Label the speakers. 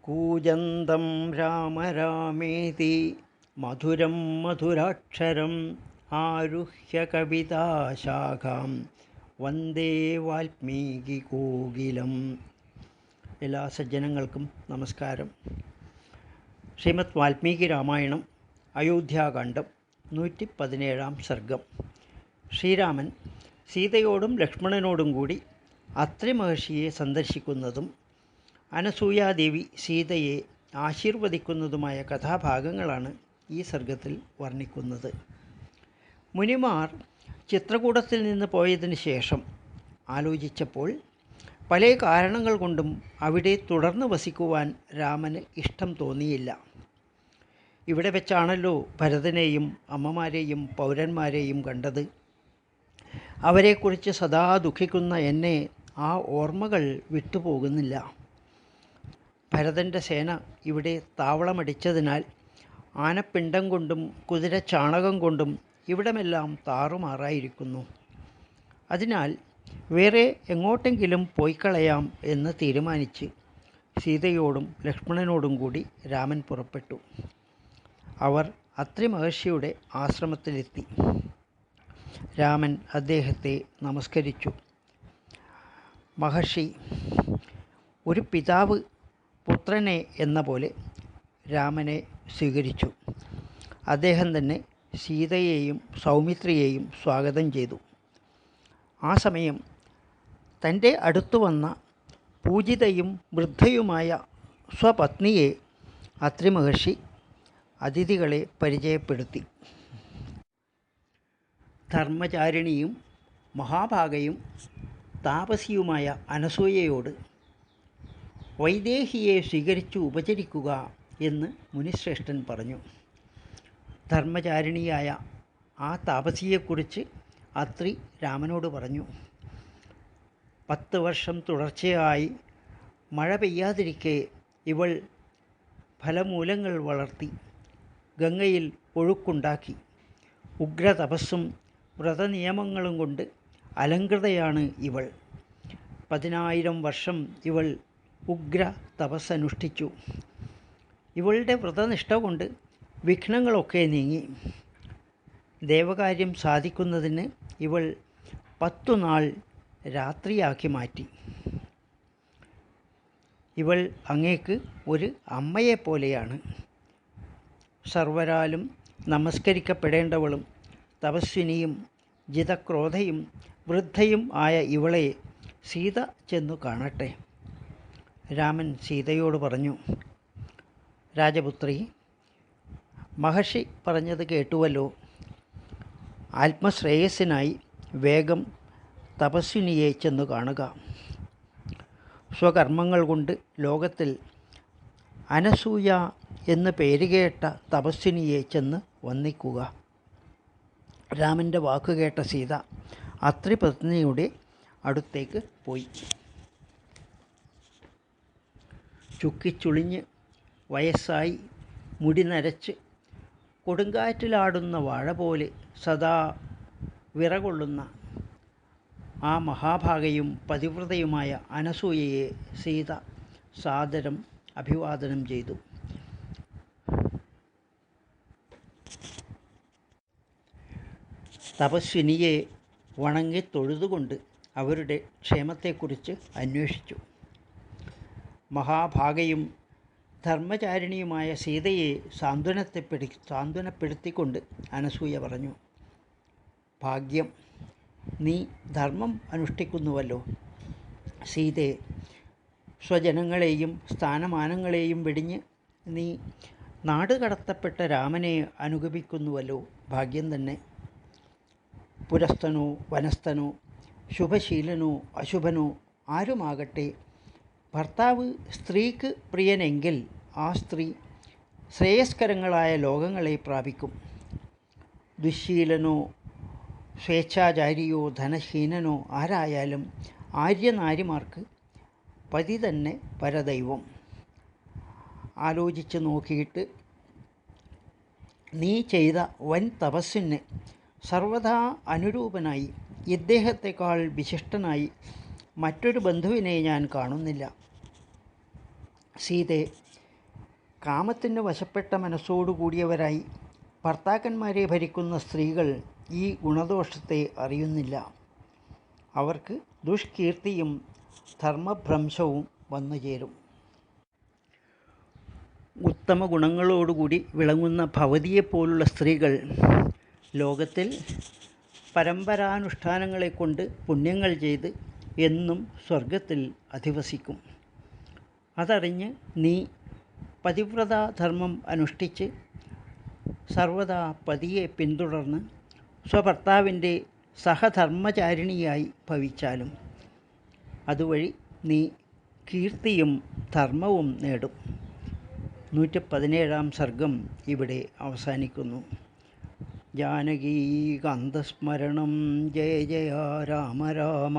Speaker 1: കൂജന്തം രാമ രാമേതി മധുരം മധുരാക്ഷരം ആരുഹ്യ കവിതാശാഖാം വന്ദേ വാൽമീകികോകിലം. എല്ലാ സജ്ജനങ്ങൾക്കും നമസ്കാരം. ശ്രീമദ് വാൽമീകി രാമായണം അയോധ്യാകാന്ഡം 117-ാം സർഗം. ശ്രീരാമൻ സീതയോടും ലക്ഷ്മണനോടും കൂടി അത്രി മഹർഷിയെ സന്ദർശിക്കുന്നതും അനസൂയാദേവി സീതയെ ആശീർവദിക്കുന്നതുമായ കഥാഭാഗങ്ങളാണ് ഈ സർഗത്തിൽ വർണ്ണിക്കുന്നത്. മുനിമാർ ചിത്രകൂടത്തിൽ നിന്ന് പോയതിന് ശേഷം ആലോചിച്ചപ്പോൾ പല കാരണങ്ങൾ കൊണ്ടും അവിടെ തുടർന്ന് വസിക്കുവാൻ രാമന് ഇഷ്ടം തോന്നിയില്ല. ഇവിടെ വെച്ചാണല്ലോ ഭരതനെയും അമ്മമാരെയും പൗരന്മാരെയും കണ്ടത്. അവരെക്കുറിച്ച് സദാ ദുഃഖിക്കുന്ന എന്നെ ആ ഓർമ്മകൾ വിട്ടുപോകുന്നില്ല. ഭരതൻ്റെ സേന ഇവിടെ താവളമടിച്ചതിനാൽ ആനപ്പിണ്ടം കൊണ്ടും കുതിരച്ചാണകം കൊണ്ടും ഇവിടമെല്ലാം താറുമാറായിരിക്കുന്നു. അതിനാൽ വേറെ എങ്ങോട്ടെങ്കിലും പോയിക്കളയാം എന്ന് തീരുമാനിച്ച് സീതയോടും ലക്ഷ്മണനോടും കൂടി രാമൻ പുറപ്പെട്ടു. അവർ അത്രി മഹർഷിയുടെ ആശ്രമത്തിലെത്തി. രാമൻ അദ്ദേഹത്തെ നമസ്കരിച്ചു. മഹർഷി ഒരു പിതാവ് പുത്രനെ എന്ന പോലെ രാമനെ സ്വീകരിച്ചു. അദ്ദേഹം തന്നെ സീതയെയും സൗമിത്രിയെയും സ്വാഗതം ചെയ്തു. ആ സമയം തൻ്റെ അടുത്തു വന്ന പൂജിതയും വൃദ്ധയുമായ സ്വപത്നിയെ അത്രി മഹർഷി അതിഥികളെ പരിചയപ്പെടുത്തി. ധർമ്മചാരിണിയും മഹാഭാഗയും താപസിയുമായ അനസൂയയോട് വൈദേഹിയെ സ്വീകരിച്ചു ഉപചരിക്കുക എന്ന് മുനിശ്രേഷ്ഠൻ പറഞ്ഞു. ധർമ്മചാരിണിയായ ആ താപസിയെക്കുറിച്ച് അത്രി രാമനോട് പറഞ്ഞു. 10 വർഷം തുടർച്ചയായി മഴ പെയ്യാതിരിക്കെ ഇവൾ ഫലമൂലങ്ങൾ വളർത്തി ഗംഗയിൽ ഒഴുക്കുണ്ടാക്കി. ഉഗ്രതപസ്സും വ്രതനിയമങ്ങളും കൊണ്ട് അലങ്കൃതയാണ് ഇവൾ. 10,000 വർഷം ഇവൾ ഉഗ്ര തപസ്സനുഷ്ഠിച്ചു. ഇവളുടെ വ്രതനിഷ്ഠ കൊണ്ട് വിഘ്നങ്ങളൊക്കെ നീങ്ങി. ദേവകാര്യം സാധിക്കുന്നതിന് ഇവൾ 10 നാൾ രാത്രിയാക്കി മാറ്റി. ഇവൾ അങ്ങേക്ക് ഒരു അമ്മയെപ്പോലെയാണ്. സർവരാലും നമസ്കരിക്കപ്പെടേണ്ടവളും തപസ്വിനിയും ജിതക്രോധയും വൃദ്ധയും ആയ ഇവളെ സീത ചെന്നു കാണട്ടെ. രാമൻ സീതയോട് പറഞ്ഞു. രാജപുത്രി, മഹർഷി പറഞ്ഞത് കേട്ടുവല്ലോ. ആത്മശ്രേയസ്സിനായി വേഗം തപസ്വിനിയെ ചെന്നു കാണുക. സ്വകർമ്മങ്ങൾ കൊണ്ട് ലോകത്തിൽ അനസൂയ എന്ന് പേരുകേട്ട തപസ്വിനിയെ ചെന്ന് വന്ദിക്കുക. രാമൻ്റെ വാക്കുകേട്ട സീത അത്രിപത്നിയുടെ അടുത്തേക്ക് പോയി. ചുക്കിച്ചുളിഞ്ഞ് വയസ്സായി മുടി നരച്ച് കൊടുങ്കാറ്റിലാടുന്ന വാഴ പോലെ സദാ വിറകൊള്ളുന്ന ആ മഹാഭാഗയും പതിവ്രതയുമായ അനസൂയയെ സീത സാദരം അഭിവാദനം ചെയ്തു. തപസ്വിനിയെ വണങ്ങി തൊഴുതുകൊണ്ട് അവരുടെ ക്ഷേമത്തെക്കുറിച്ച് അന്വേഷിച്ചു. മഹാഭാഗയും ധർമ്മചാരിണിയുമായ സീതയെ സാന്ത്വനപ്പെടുത്തിക്കൊണ്ട് അനസൂയ പറഞ്ഞു. ഭാഗ്യം, നീ ധർമ്മം അനുഷ്ഠിക്കുന്നുവല്ലോ. സീതയെ, സ്വജനങ്ങളെയും സ്ഥാനമാനങ്ങളെയും വെടിഞ്ഞ് നീ നാട് കടത്തപ്പെട്ട രാമനെ അനുഗമിക്കുന്നുവല്ലോ. ഭാഗ്യം തന്നെ. പുരസ്ഥനോ വനസ്ഥനോ ശുഭശീലനോ അശുഭനോ ആരുമാകട്ടെ, ഭർത്താവ് സ്ത്രീക്ക് പ്രിയനെങ്കിൽ ആ സ്ത്രീ ശ്രേയസ്കരങ്ങളായ ലോകങ്ങളെ പ്രാപിക്കും. ദുശ്ശീലനോ സ്വേച്ഛാചാരിയോ ധനഹീനനോ ആരായാലും ആര്യനാരിമാർക്ക് പതി തന്നെ പരദൈവം. ആലോചിച്ച് നോക്കിയിട്ട് നീ ചെയ്ത വൻ തപസ്സിന് സർവദാ അനുരൂപനായി ഇദ്ദേഹത്തെക്കാൾ വിശിഷ്ടനായി മറ്റൊരു ബന്ധുവിനെ ഞാൻ കാണുന്നില്ല. സീതേ, കാമത്തിന് വശപ്പെട്ട മനസ്സോടുകൂടിയവരായി ഭർത്താക്കന്മാരെ ഭരിക്കുന്ന സ്ത്രീകൾ ഈ ഗുണദോഷത്തെ അറിയുന്നില്ല. അവർക്ക് ദുഷ്കീർത്തിയും ധർമ്മഭ്രംശവും വന്നുചേരും. ഉത്തമ ഗുണങ്ങളോടുകൂടി വിളങ്ങുന്ന ഭവതിയെപ്പോലുള്ള സ്ത്രീകൾ ലോകത്തിൽ പരമ്പരാനുഷ്ഠാനങ്ങളെക്കൊണ്ട് പുണ്യങ്ങൾ ചെയ്ത് എന്നും സ്വർഗത്തിൽ അധിവസിക്കും. അതറിഞ്ഞ് നീ പതിവ്രതാധർമ്മം അനുഷ്ഠിച്ച് സർവദാ പതിയെ പിന്തുടർന്ന് സ്വഭർത്താവിൻ്റെ സഹധർമ്മചാരിണിയായി ഭവിച്ചാലും അതുവഴി നീ കീർത്തിയും ധർമ്മവും നേടും. 117 സർഗം ഇവിടെ അവസാനിക്കുന്നു. ജാനകീകാന്തസ്മരണം ജയ ജയ രാമ രാമ.